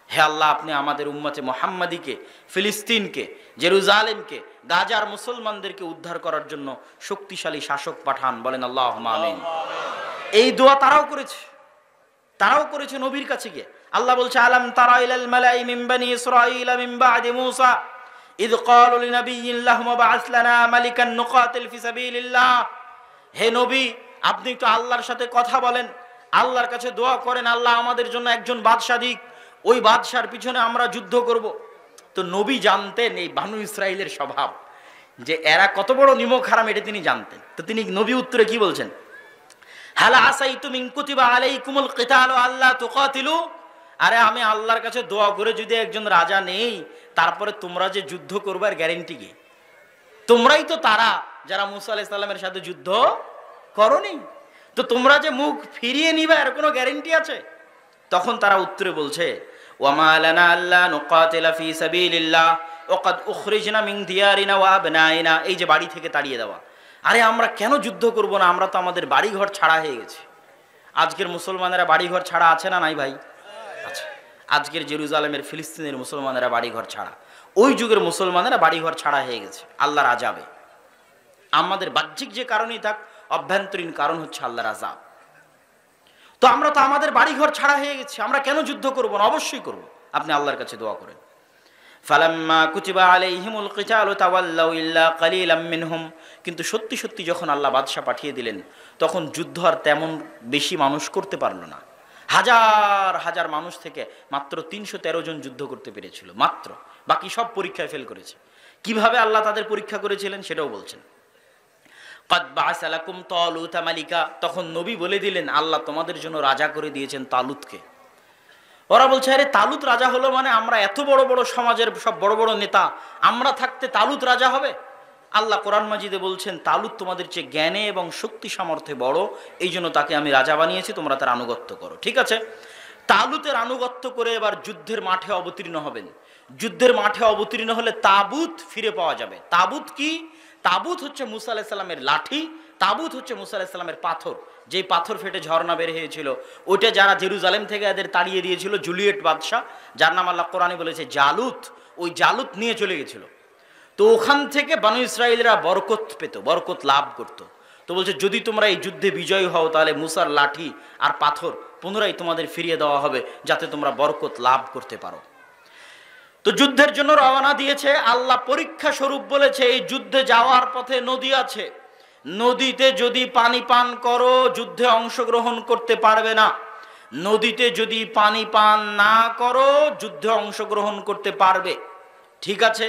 হে আল্লাহ, আপনি আমাদের উম্মতে মুহাম্মাদিকে, ফিলিস্তিনকে, জেরুজালেমকে, গাজার মুসলমানদেরকে উদ্ধার করার জন্য শক্তিশালী শাসক পাঠান। বলেন আল্লাহুম্মা আমিন। এই দোয়া তারাও করেছে নবীর কাছে গিয়ে। আল্লাহ বলছে, আলাম তারা ইলাল মালাই মিন বানি ইসরাঈল মিন বাদি মূসা ইয ক্বালু লিনাবিয়্যিন লাহুম বা'আস লানা মালিকান নুকাতিল ফি সাবিলিল্লাহ। হে নবী, আপনি তো আল্লাহর সাথে কথা বলেন, আল্লাহর কাছে দোয়া করেন, আল্লাহ আমাদের জন্য একজন বাদশা দিক, ওই বাদশার পিছনে আমরা যুদ্ধ করব। তো নবী জানতেন এই বানু ইসরাইলের স্বভাব, যে এরা কত বড় নিমক হারাম, এটা তিনি জানতেন। তো তিনি নবী উত্তরে কি বলছেন, হাল আসাইতুম ইন কুতিবা আলাইকুমুল কিতালু আল্লা তুকাতিলু। আরে আমি আল্লাহর কাছে দোয়া করে যদি একজন রাজা নেই, তারপরে তোমরা যে যুদ্ধ করবার গ্যারেন্টি কি? তোমরাই তো তারা যারা মুসা আলাইহিস সালামের সাথে যুদ্ধ করনি, তো তোমরা যে মুখ ফিরিয়ে নিবে এর কোনো গ্যারেন্টি আছে? তখন তারা উত্তরে বলছে, ওয়ামা লানা আল্লা নুকাতিলা ফি সাবিলিল্লাহ ওয়া ক্বাদ উখরিজনা মিন দিয়ারিনা ওয়া আবনাইনা। এই যে বাড়ি থেকে তাড়িয়ে দেওয়া, আরে আমরা কেন যুদ্ধ করব না? আমরা তো আমাদের বাড়িঘর ছাড়া হয়ে গেছি। আজকের মুসলমানেরা বাড়িঘর ছাড়া আছে না নাই ভাই? আছে। আজকের জেরুজালেমের, ফিলিস্তিনের মুসলমানেরা বাড়িঘর ছাড়া, ওই যুগের মুসলমানেরা বাড়িঘর ছাড়া হয়ে গেছে আল্লাহর আযাবে। আমাদের বাহ্যিক যে কারণেই থাক, অভ্যন্তরীণ কারণ হচ্ছে আল্লাহর আযাব। তো আমরা তো আমাদের বাড়িঘর ছাড়া হয়ে গেছি, আমরা কেন যুদ্ধ করব না? অবশ্যই করব। আপনি আল্লাহর কাছে দোয়া করেন। ফালাম্মা কুতিবা আলাইহিমুল কিতালু তাওয়াল্লাউ ইল্লা কালিলাম মিনহুম। কিন্তু সত্যি সত্যি যখন আল্লাহ বাদশা পাঠিয়ে দিলেন, তখন যুদ্ধ আর তেমন বেশি মানুষ করতে পারলো না। হাজার হাজার মানুষ থেকে মাত্র 313 জন যুদ্ধ করতে পেরেছিল, মাত্র। বাকি সব পরীক্ষায় ফেল করেছে। কিভাবে আল্লাহ তাদের পরীক্ষা করেছিলেন সেটাও বলছেন। কাদ বা'আসা লাকুম তালুতা মালিকা, তখন নবী বলে দিলেন আল্লাহ তোমাদের জন্য রাজা করে দিয়েছেন তালুতকে। ওরা বলছে আরে তালুত রাজা হলো মানে আমরা এত বড় বড় সমাজের সব বড় বড় নেতা, আমরা থাকতে তালুত রাজা হবে? আল্লাহ কোরআন মাজিদে বলছেন তালুত তোমাদের চেয়ে জ্ঞানে এবং শক্তি সামর্থ্যে বড়, এই জন্য তাকে আমি রাজা বানিয়েছি, তোমরা তার আনুগত্য করো। ঠিক আছে, তালুতের আনুগত্য করে এবার যুদ্ধের মাঠে অবতীর্ণ হবেন। যুদ্ধের মাঠে অবতীর্ণ হলে তাবুত ফিরে পাওয়া যাবে। তাবুত কি? তাবুত হচ্ছে মুসা আলাইহিস সালামের লাঠি, তাবুত হচ্ছে মুসা আলাইহিস সালামের পাথর, যেই পাথর ফেটে ঝর্ণা বের হয়েছিল। ওইটা যারা জেরুজালেম থেকে এদের তাড়িয়ে দিয়েছিল জুলিয়েট বাদশাহ, যার নাম আল্লাহ কোরআনে বলেছে জালুত, ওই জালুত নিয়ে চলে গেছিল। তো ওখান থেকে বানু ইসরাইলরা বরকত পেত, বরকত লাভ করত। তো বলছে যদি তোমরা এই যুদ্ধে বিজয়ী হও তাহলে মুসার লাঠি আর পাথর পুনরায় তোমাদের ফিরিয়ে দেওয়া হবে, যাতে তোমরা বরকত লাভ করতে পারো। তো যুদ্ধের জন্য রওনা দিয়েছে। আল্লাহ পরীক্ষা স্বরূপ বলেছে এই যুদ্ধে যাওয়ার পথে নদী আছে, নদীতে যদি পানি পান করো যুদ্ধে অংশগ্রহণ করতে পারবে না, নদীতে যদি পানি পান না করো যুদ্ধে অংশগ্রহণ করতে পারবে। ঠিক আছে,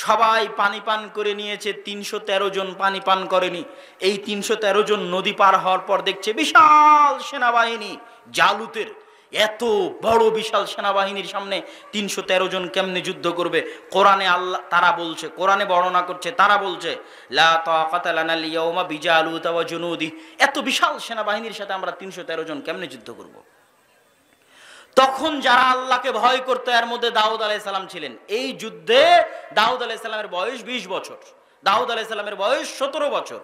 সবাই পানি পান করে নিয়েছে, ৩১৩ জন পানি পান করেনি। এই ৩১৩ জন নদী পার হওয়ার পর দেখছে বিশাল সেনাবাহিনী জালুতের, এত বড় বিশাল সেনাবাহিনীর সামনে ৩১৩ জন কেমনে যুদ্ধ করবে? কোরআনে আল্লাহ তারা বলছে, কোরআনে বর্ণনা করছে, তারা বলছে লা তাকাতা লানা আল-ইয়াওমা বিজালুতা ওয়া জুনুদি, এত বিশাল সেনাবাহিনীর সাথে আমরা ৩১৩ জন কেমনে যুদ্ধ করব? তখন যারা আল্লাহকে ভয় করতো এর মধ্যে দাউদ আলাইহিস সালাম ছিলেন। এই যুদ্ধে দাউদ আলাইহিস সালামের বয়স 20 বছর, দাউদ আলাইহিস সালামের বয়স 17 বছর।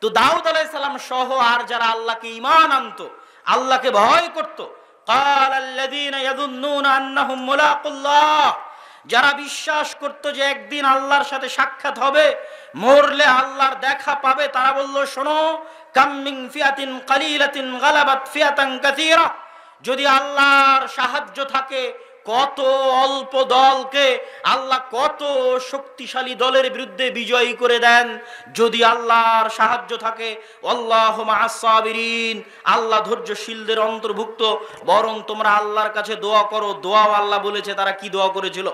তো দাউদ আলাইহিস সালাম সহ আর যারা আল্লাহকে ঈমান আনতো, আল্লাহকে ভয় করত, ক্বালাল্লাযীনা ইয়াযুন্নুনা আন্নাহুম মুলাকুল্লাহ, যারা বিশ্বাস করত যে একদিন আল্লাহর সাথে সাক্ষাৎ হবে, মরলে আল্লাহর দেখা পাবে, তারা বলল শোনো, কাম মিন ফিয়াতিন কালিলাতিন গালাবাত ফিয়াতান কাসীরা, যদি আল্লাহর সাহায্য থাকে কত অল্প দলকে আল্লাহ কত শক্তিশালী দলের বিরুদ্ধে বিজয়ী করে দেন। যদি আল্লাহর সাহায্য থাকে, আল্লাহু মা'আস সাবিরিন, আল্লাহ ধৈর্যশীলদের অন্তর্ভুক্ত। বরং তোমরা আল্লাহর কাছে দোয়া করো। দোয়াও আল্লাহ বলেছে, তারা কি দোয়া করেছিল?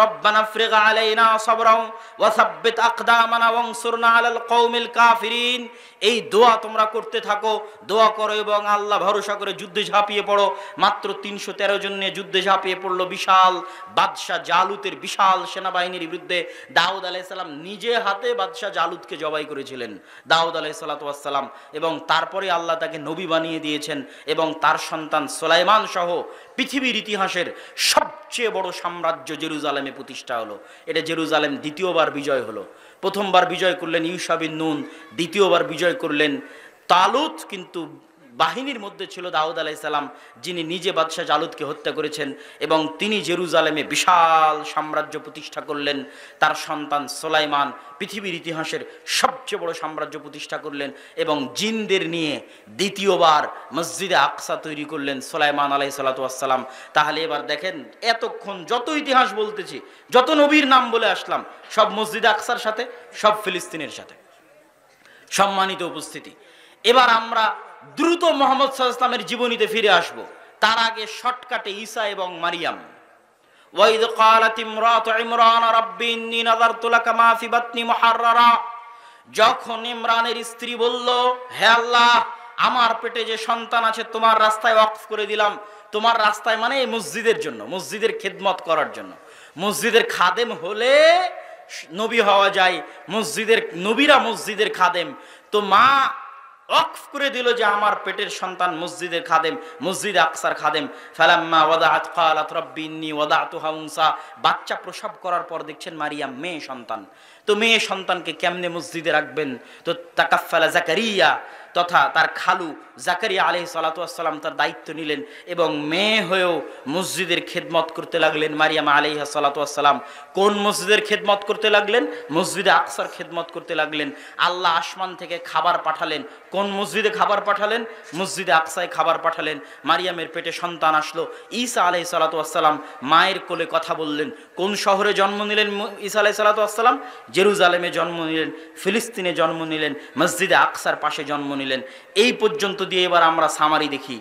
রব্বানা ফ্রিগ আলাইনা সাবরাও ওয়া সাব্বিত আকদামানা ওয়ানসুরনা আলাল কওমিল কাফিরিন। এই দোয়া তোমরা করতে থাকো, দোয়া করো এবং আল্লাহ ভরসা করে যুদ্ধে ঝাঁপিয়ে পড়ো। মাত্র ৩১৩ জন নিয়ে যুদ্ধে ঝাঁপিয়ে পড়লো বিশাল বাদশাহ জালুতের বিশাল সেনাবাহিনীর বিরুদ্ধে। দাউদ আলাইহিস সালাম নিজে হাতে বাদশাহ জালুতকে জবাই করেছিলেন, দাউদ আলাইহিস সালাতু ওয়াস সালাম। এবং তারপরে আল্লাহ তাকে নবী বানিয়ে দিয়েছেন এবং তার সন্তান সুলাইমান সহ পৃথিবীর ইতিহাসের সবচেয়ে বড় সাম্রাজ্য জেরুজালেমে প্রতিষ্ঠা হলো। এটা জেরুজালেম দ্বিতীয়বার বিজয় হলো। প্রথমবার বিজয় করলেন ইউশা বিন নুন, দ্বিতীয়বার বিজয় করলেন তালুত। কিন্তু বাহিনীর মধ্যে ছিল দাউদ আলাইহিস সালাম, যিনি নিজে বাদশাহ জালুতকে হত্যা করেছেন এবং তিনি জেরুজালেমে বিশাল সাম্রাজ্য প্রতিষ্ঠা করলেন। তার সন্তান সুলাইমান পৃথিবীর ইতিহাসের সবচেয়ে বড় সাম্রাজ্য প্রতিষ্ঠা করলেন এবং জিনদের নিয়ে দ্বিতীয়বার মসজিদে আকসা তৈরি করলেন সুলাইমান আলাইহিস সালাতু ওয়াস সালাম। তাহলে এবার দেখেন, এতক্ষণ যত ইতিহাস বলতেছি, যত নবীর নাম বলে আসলাম, সব মসজিদে আকসার সাথে, সব ফিলিস্তিনের সাথে। সম্মানিত উপস্থিতি, এবার আমরা দ্রুত মুহাম্মদ সাল্লাল্লাহু আলাইহি ওয়াসাল্লামের জীবনীতে ফিরে আসব। তার আগে শর্টকাটে ঈসা এবং মারিয়াম। ওয়াইদ ক্বালাত ইমরাতু ইমরান রাব্বি ইন্নী নাযারতু লাকা মা ফি বাতনি মুহাররারা, যখন ইমরানের স্ত্রী বলল, হে আল্লাহ, আমার পেটে যে সন্তান আছে তোমার রাস্তায় ওয়াকফ করে দিলাম। তোমার রাস্তায় মানে এই মসজিদের জন্য, মসজিদের খেদমত করার জন্য। মসজিদের খাদেম হলে নবী হওয়া যায়, মসজিদের নবীরা মসজিদের খাদেম। তো মা ওয়াকফ করে দিল যে আমার পেটের সন্তান মসজিদের খাদেম, মসজিদে আকসার খাদেম। ফালাম্মা ওয়াদাআত ক্বালাত রাব্বি ইন্নী ওয়াদাতুহা উনসা, বাচ্চা প্রসব করার পর দেখছেন মারিয়াম মেয়ে সন্তান। তো মেয়ে সন্তানকে কেমনে মসজিদে রাখবেন? তো তাকাফফালা জাকারিয়া তথা তার খালু জাকারিয়া আলাইহিস সালাতু ওয়াস সালাম তার দায়িত্ব নিলেন এবং মেয়ে হয়েও মসজিদের খেদমত করতে লাগলেন। মারিয়াম আলাইহিস সালাতু ওয়াস সালাম কোন মসজিদের খেদমত করতে লাগলেন? মসজিদে আকসার খেদমত করতে লাগলেন। আল্লাহ আসমান থেকে খাবার পাঠালেন। কোন মসজিদে খাবার পাঠালেন? মসজিদে আকসায় খাবার পাঠালেন। মারিয়ামের পেটে সন্তান আসলো। ঈসা আলাইহিস সালাতু ওয়াস সালাম মায়ের কোলে কথা বললেন। কোন শহরে জন্ম নিলেন ঈসা আলাইহিস সালাতু ওয়াস সালাম? জেরুজালেমে জন্ম নিলেন, ফিলিস্তিনে জন্ম নিলেন, মসজিদে আকসার পাশে জন্ম নিলেন। এই পর্যন্ত দিয়ে এবার আমরা সামারি দেখি।